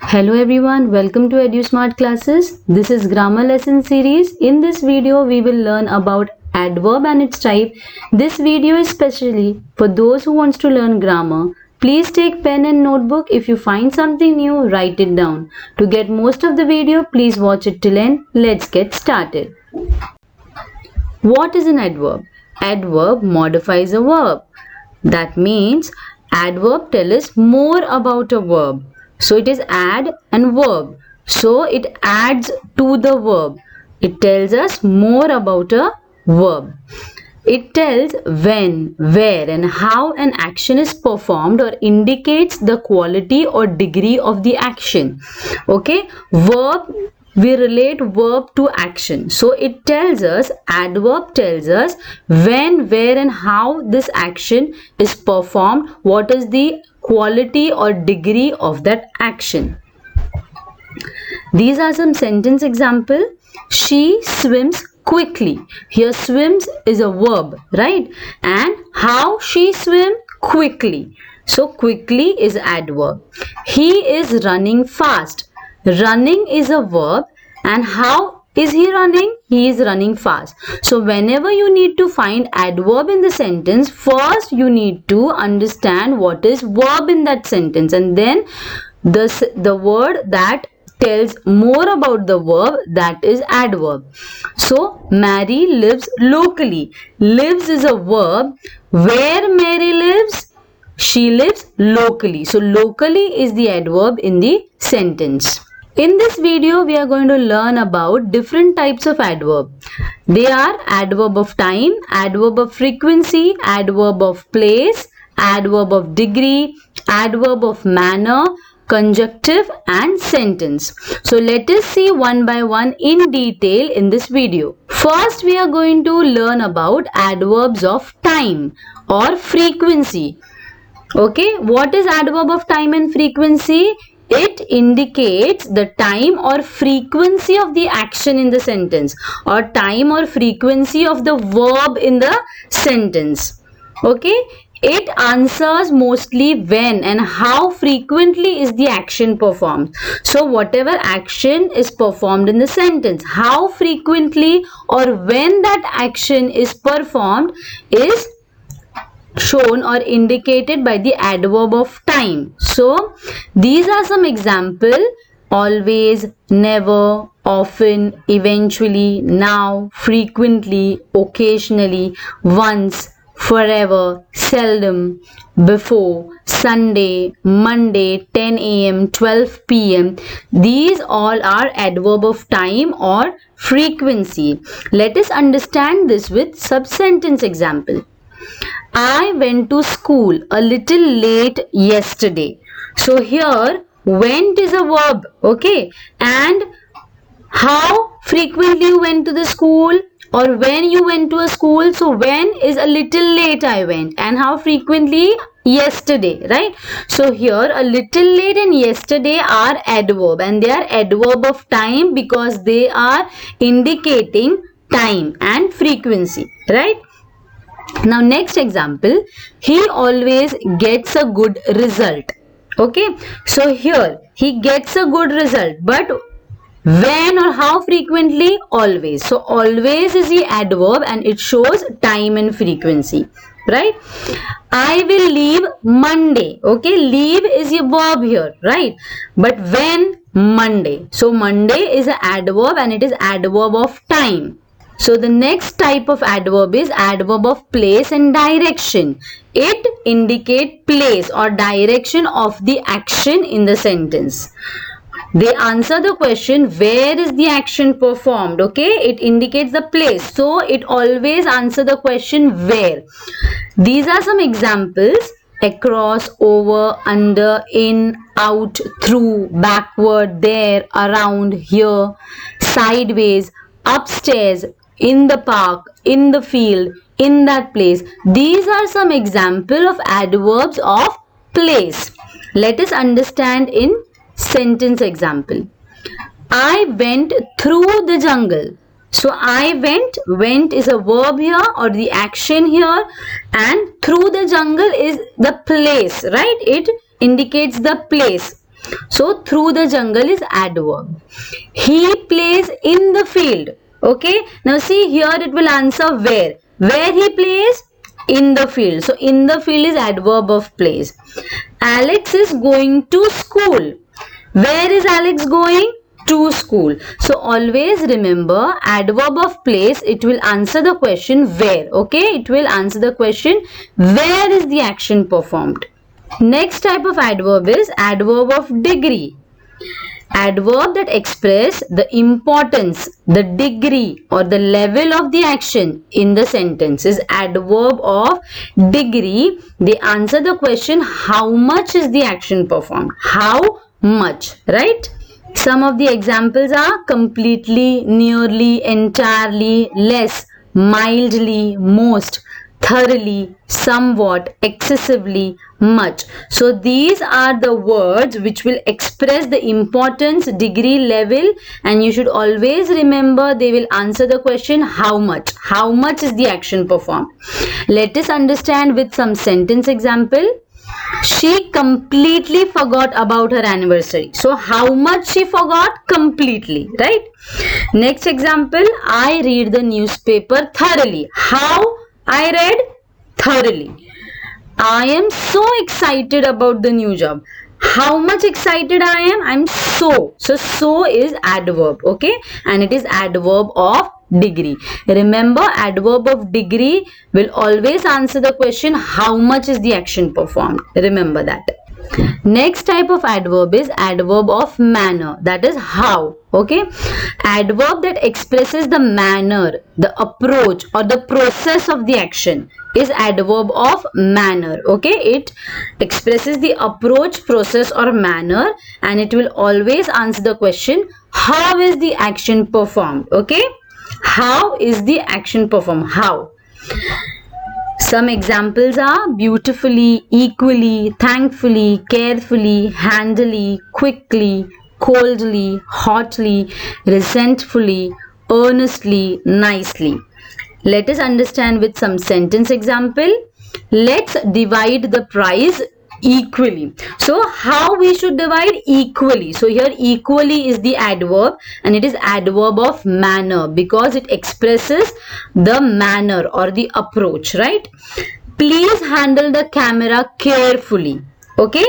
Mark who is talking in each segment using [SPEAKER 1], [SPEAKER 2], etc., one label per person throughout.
[SPEAKER 1] Hello everyone, welcome to EduSmart classes. This is grammar lesson series. In this video, we will learn about adverb and its type. This video is specially for those who wants to learn grammar. Please take pen and notebook. If you find something new, write it down. To get most of the video, please watch it till end. Let's get started. What is an adverb? Adverb modifies a verb. That means adverb tells us more about a verb. So it is add and verb. So it adds to the verb. It tells us more about a verb. It tells when, where and how an action is performed or indicates the quality or degree of the action. Okay, verb, we relate verb to action. So it tells us, adverb tells us when, where and how this action is performed, what is the quality or degree of that action. These are some sentence example. She swims quickly. Here swims is a verb, right? And how she swim quickly. So quickly is adverb. He is running fast. Running is a verb, and how is he running? He is running fast. So whenever you need to find adverb in the sentence, first you need to understand what is verb in that sentence, and then the word that tells more about the verb, that is adverb. So Mary lives locally. Lives is a verb. Where Mary lives? She lives locally. So locally is the adverb in the sentence. In this video, we are going to learn about different types of adverb. They are adverb of time, adverb of frequency, adverb of place, adverb of degree, adverb of manner, conjunctive and sentence. So let us see one by one in detail in this video. First, we are going to learn about adverbs of time or frequency. Okay, what is adverb of time and frequency? It indicates the time or frequency of the action in the sentence, or time or frequency of the verb in the sentence. Okay, it answers mostly when and how frequently is the action performed. So whatever action is performed in the sentence, how frequently or when that action is performed is shown or indicated by the adverb of time. So these are some example: always, never, often, eventually, now, frequently, occasionally, once, forever, seldom, before, Sunday, Monday, 10 a.m., 12 p.m. These all are adverb of time or frequency. Let us understand this with sub-sentence example. I went to school a little late yesterday. So here went is a verb, okay? And how frequently you went to the school or when you went to a school. So when is a little late I went, and how frequently? Yesterday, right? So here a little late and yesterday are adverb, and they are adverb of time because they are indicating time and frequency, right? Now next example, he always gets a good result. Okay, so here he gets a good result, but when or how frequently? Always. So always is the adverb and it shows time and frequency, right? I will leave Monday. Okay, leave is a verb here, right? But when? Monday. So Monday is an adverb and it is adverb of time. So the next type of adverb is adverb of place and direction. It indicates place or direction of the action in the sentence. They answer the question, where is the action performed? Okay, it indicates the place. So it always answers the question where. These are some examples: across, over, under, in, out, through, backward, there, around, here, sideways, upstairs, in the park, in the field, in that place. These are some example of adverbs of place. Let us understand in sentence example. I went through the jungle. So I went is a verb here or the action here, and through the jungle is the place, right? It indicates the place. So through the jungle is adverb. He plays in the field. Okay. Now see here it will answer where. Where he plays? In the field. So in the field is adverb of place. Alex is going to school. Where is Alex going? To school. So always remember adverb of place, it will answer the question where. Okay, it will answer the question where is the action performed. Next type of adverb is adverb of degree. Adverb that express the importance, the degree or the level of the action in the sentence is adverb of degree. They answer the question how much is the action performed. How much, right? Some of the examples are completely, nearly, entirely, less, mildly, most, thoroughly, somewhat, excessively, much. So these are the words which will express the importance, degree, level, and you should always remember they will answer the question how much. How much is the action performed? Let us understand with some sentence example. She completely forgot about her anniversary. So how much she forgot? Completely, right? Next example, I read the newspaper thoroughly. How I read? Thoroughly. I am so excited about the new job. How much excited I am? I'm so. So is adverb, okay? And it is adverb of degree. Remember, adverb of degree will always answer the question how much is the action performed. Remember that. Next type of adverb is adverb of manner, that is how. Okay, adverb that expresses the manner, the approach or the process of the action is adverb of manner. Okay, it expresses the approach, process or manner, and it will always answer the question how is the action performed. Okay, how is the action performed? How? Some examples are beautifully, equally, thankfully, carefully, handily, quickly, coldly, hotly, resentfully, earnestly, nicely. Let us understand with some sentence example. Let's divide the prize equally. So how we should divide? Equally. So here equally is the adverb and it is adverb of manner because it expresses the manner or the approach, right? Please handle the camera carefully. Okay,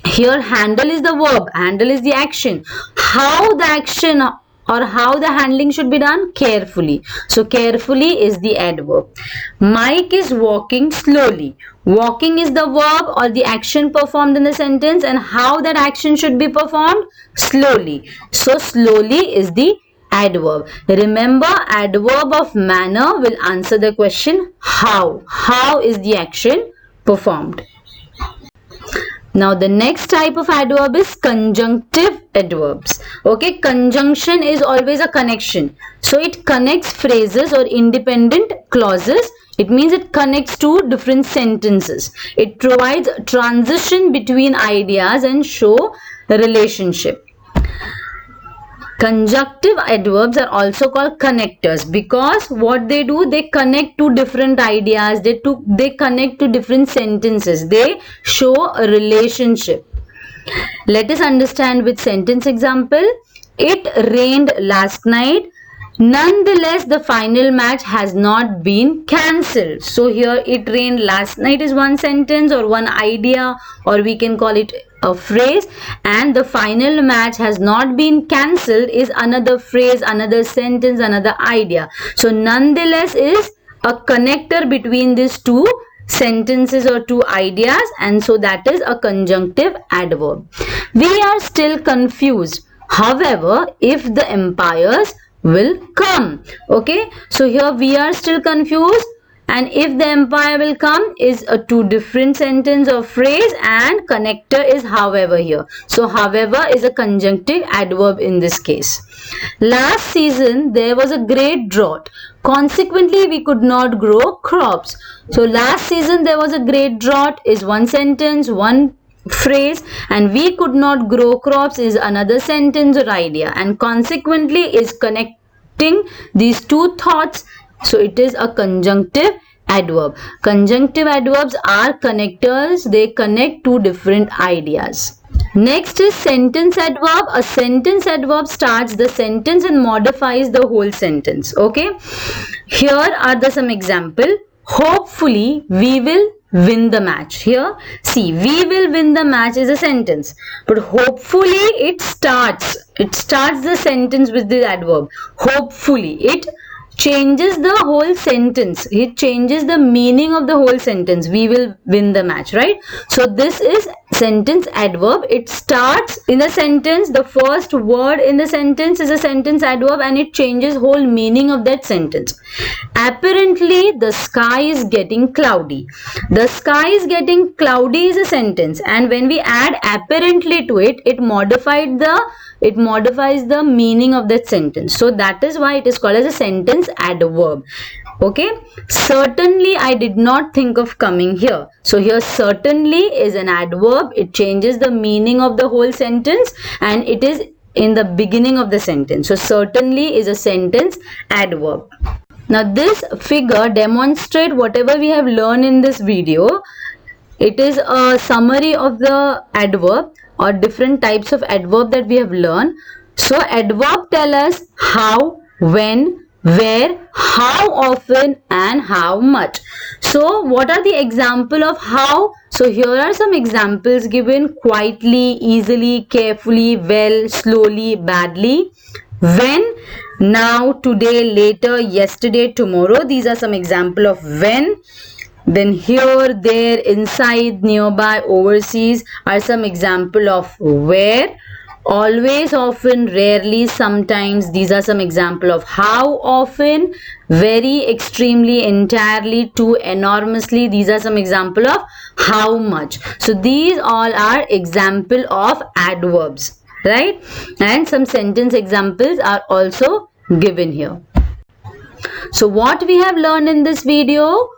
[SPEAKER 1] here handle is the verb, handle is the action. How the action or how the handling should be done? Carefully. So carefully is the adverb. Mike is walking slowly. Walking is the verb or the action performed in the sentence, and how that action should be performed? Slowly. So slowly is the adverb. Remember, adverb of manner will answer the question how. How is the action performed? Now the next type of adverb is conjunctive adverbs. Okay, conjunction is always a connection. So it connects phrases or independent clauses. It means it connects two different sentences. It provides transition between ideas and show a relationship. Conjunctive adverbs are also called connectors because what they do, they connect to different ideas, they connect to different sentences, they show a relationship. Let us understand with sentence example. It rained last night. Nonetheless, the final match has not been cancelled. So here it rained last night is one sentence or one idea, or we can call it a phrase, and the final match has not been cancelled is another phrase, another sentence, another idea. So nonetheless is a connector between these two sentences or two ideas, and so that is a conjunctive adverb. We are still confused. However, if the empires will come. Okay, so here we are still confused, and if the empire will come is a two different sentence or phrase, and connector is however here. So however is a conjunctive adverb in this case. Last season there was a great drought. Consequently, we could not grow crops. So last season there was a great drought is one sentence, one phrase, and we could not grow crops is another sentence or idea, and consequently is connecting these two thoughts. So it is a conjunctive adverb. Conjunctive adverbs are connectors. They connect two different ideas. Next is sentence adverb. A sentence adverb starts the sentence and modifies the whole sentence. Okay. Here are some example. Hopefully we will win the match. Here, see, we will win the match is a sentence, but hopefully it starts the sentence with the adverb. Hopefully it changes the whole sentence. It changes the meaning of the whole sentence. We will win the match, right? So this is sentence adverb. It starts in the sentence. The first word in the sentence is a sentence adverb and it changes whole meaning of that sentence. Apparently the sky is getting cloudy. The sky is getting cloudy is a sentence, and when we add apparently to it, it modifies the meaning of that sentence. So that is why it is called as a sentence adverb. Okay. Certainly I did not think of coming here. So here certainly is an adverb. It changes the meaning of the whole sentence and it is in the beginning of the sentence. So certainly is a sentence adverb. Now this figure demonstrates whatever we have learned in this video. It is a summary of the adverb or different types of adverb that we have learned. So adverb tell us how, when, where, how often and how much. So what are the example of how? So here are some examples given: quietly, easily, carefully, well, slowly, badly. When, now, today, later, yesterday, tomorrow. These are some example of when. Then here, there, inside, nearby, overseas are some example of where. Always, often, rarely, sometimes. These are some example of how often. Very, extremely, entirely, too, enormously. These are some example of how much. So these all are example of adverbs, right? And some sentence examples are also given here. So what we have learned in this video?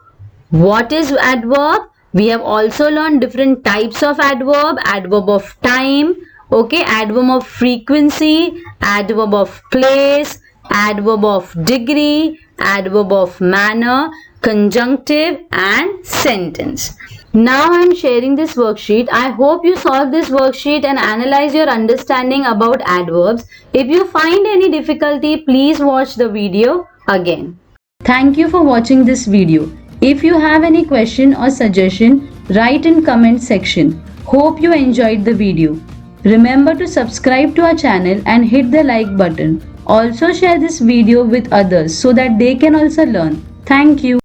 [SPEAKER 1] What is adverb? We have also learned different types of adverb. Adverb of time, okay, adverb of frequency, adverb of place, adverb of degree, adverb of manner, conjunctive and sentence. Now I am sharing this worksheet. I hope you solve this worksheet and analyze your understanding about adverbs. If you find any difficulty, please watch the video again. Thank you for watching this video. If you have any question or suggestion, write in comment section. Hope you enjoyed the video. Remember to subscribe to our channel and hit the like button. Also share this video with others so that they can also learn. Thank you.